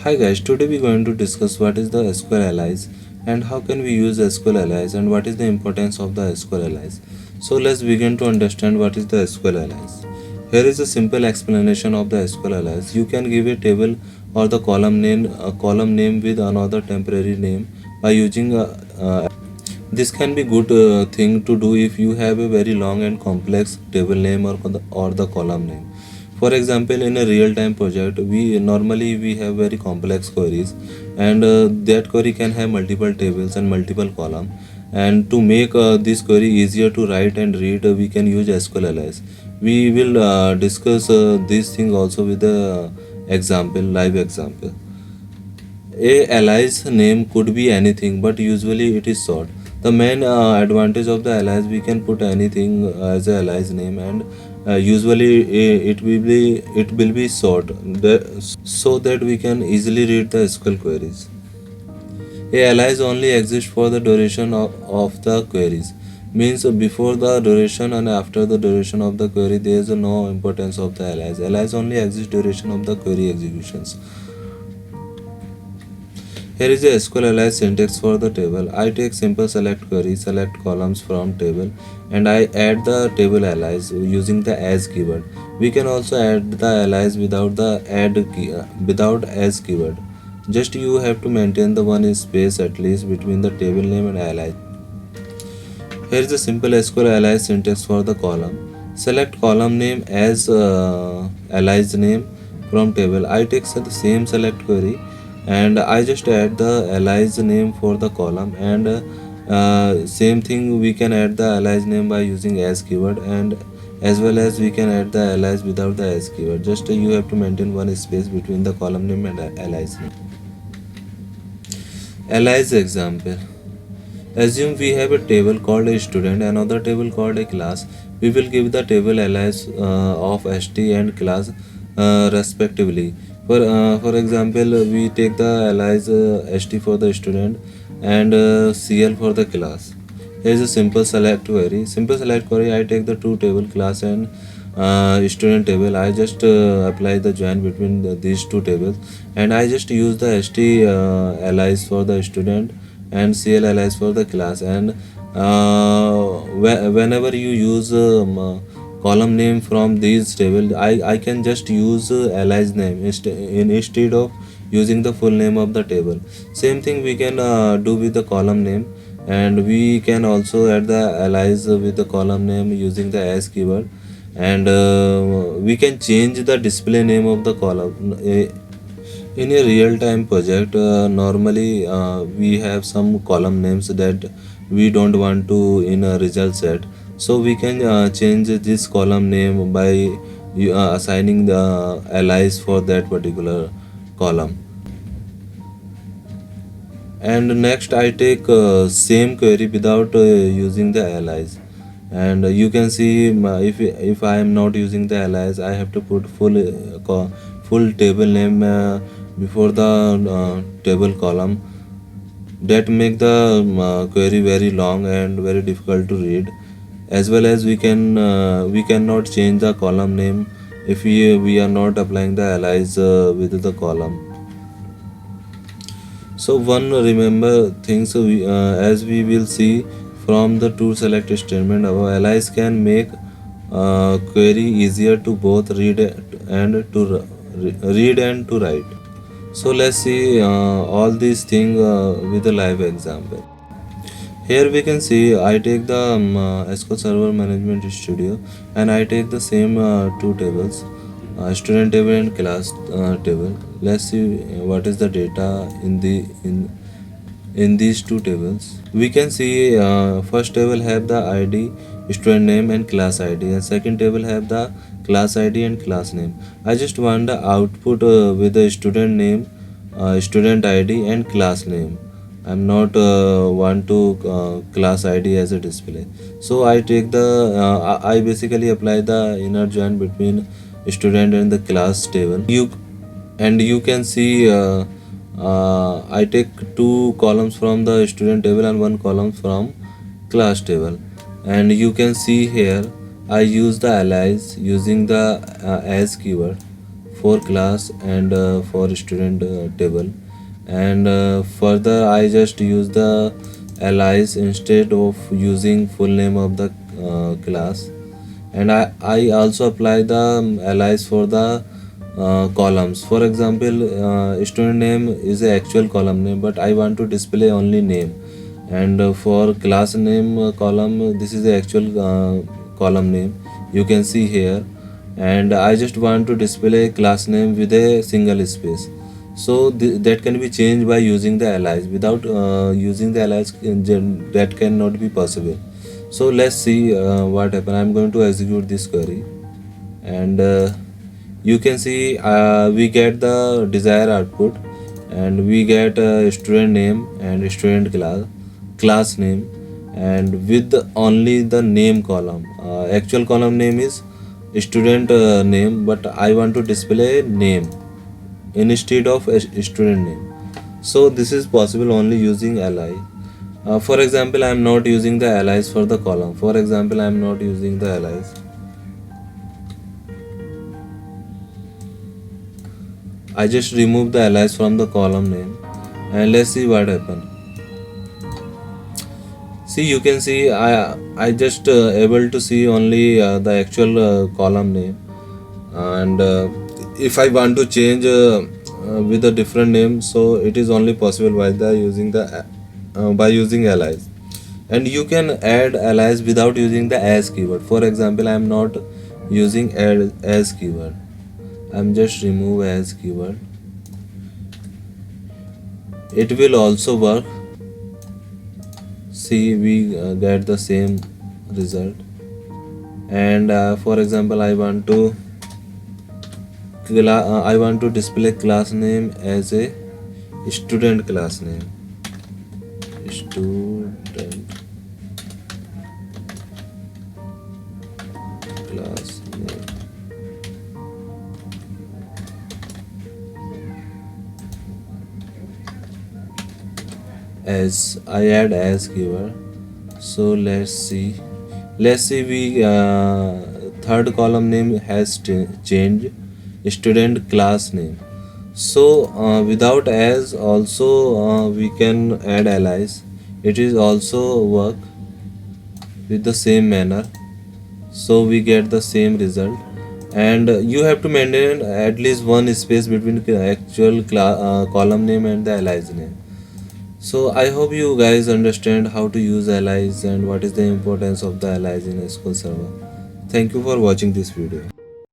Hi guys, today we're going to discuss what is the SQL Allies and how can we use SQL Allies and what is the importance of the SQL Allies. So let's begin to understand what is the SQL Allies. Here is a simple explanation of the SQL Allies. You can give a table or the column name with another temporary name by using this can be good thing to do if you have a very long and complex table name or the column name. For example, in a real-time project, we have very complex queries, and that query can have multiple tables and multiple column. And to make this query easier to write and read, we can use SQL Alias. We will discuss this thing also with the live example. A alias name could be anything, but usually it is short. The main advantage of the alias, we can put anything as a alias name, and usually it will be short, so that we can easily read the SQL queries. A alias only exists for the duration of the queries. Means before the duration and after the duration of the query, there is no importance of the alias. Alias only exists duration of the query executions. Here is a SQL syntax for the table. I take simple select query, select columns from table, and I add the table alias using the as keyword. We can also add the alias without the without as keyword. Just you have to maintain the one space at least between the table name and alias. Here is a simple SQL alias syntax for the column. Select column name as alias name from table. I take the same select query and I just add the alias name for the column, and same thing we can add the alias name by using as keyword, and as well as we can add the alias without the as keyword. Just you have to maintain one space between the column name and alias name. Alias example. Assume we have a table called a student, another table called a class. We will give the table alias of st and class respectively. For example, we take the alias st for the student and cl for the class. Here is a simple select query. Simple select query. I take the two table class and student table. I just apply the join between these two tables, and I just use the st alias for the student and cl alias for the class. And whenever you use column name from these table, I can just use alias name instead of using the full name of the table. Same thing we can do with the column name, and we can also add the alias with the column name using the as keyword, and we can change the display name of the column. In a real-time project, normally we have some column names that we don't want to in a result set. So we can change this column name by assigning the alias for that particular column. And next I take same query without using the alias, and you can see if I am not using the alias, I have to put full table name before the table column. That make the query very long and very difficult to read. As well as we cannot change the column name if we are not applying the alias with the column. So one remember things, as we will see from the two select statement, our alias can make query easier to both read and to write. So let's see all these things with a live example. Here we can see I take the SQL Server Management Studio, and I take the same two tables, student table and class table. Let's see what is the data in these two tables. We can see first table have the ID, student name and class ID, and second table have the class ID and class name. I just want the output with the student name, student ID and class name. I'm not want to class ID as a display. So I take the I basically apply the inner join between student and the class table. You can see I take two columns from the student table and one column from class table, and you can see here I use the alias using the as keyword for class and for student table, and further I just use the alias instead of using full name of the class. And I also apply the alias for the columns. For example, student name is a actual column name, but I want to display only name. And for class name column, this is the actual column name you can see here. And I just want to display class name with a single space. So that can be changed by using the alias. Without using the alias, that cannot be possible. So let's see what happen. I'm going to execute this query, and you can see we get the desired output, and we get student name and student class name, and with only the name column. Actual column name is student name, but I want to display name instead of a student name. So this is possible only using li. For example, I am not using the alias for the column. For example, I am not using the alias. I just remove the alias from the column name, and let's see what happen. See, you can see I just able to see only the actual column name, and if I want to change with a different name, so it is only possible by the using the by using alias. And you can add alias without using the as keyword. For example, I am not using add as keyword. I'm just remove as keyword. It will also work. See, we get the same result. And for example, I want to display class name as a student class name. Student class name. As I add as keyword. So let's see. We third column name has changed student class name. So without as also we can add alias. It is also work with the same manner. So we get the same result. And you have to maintain at least one space between actual column name and the alias name. So I hope you guys understand how to use alias and what is the importance of the alias in SQL Server. Thank you for watching this video.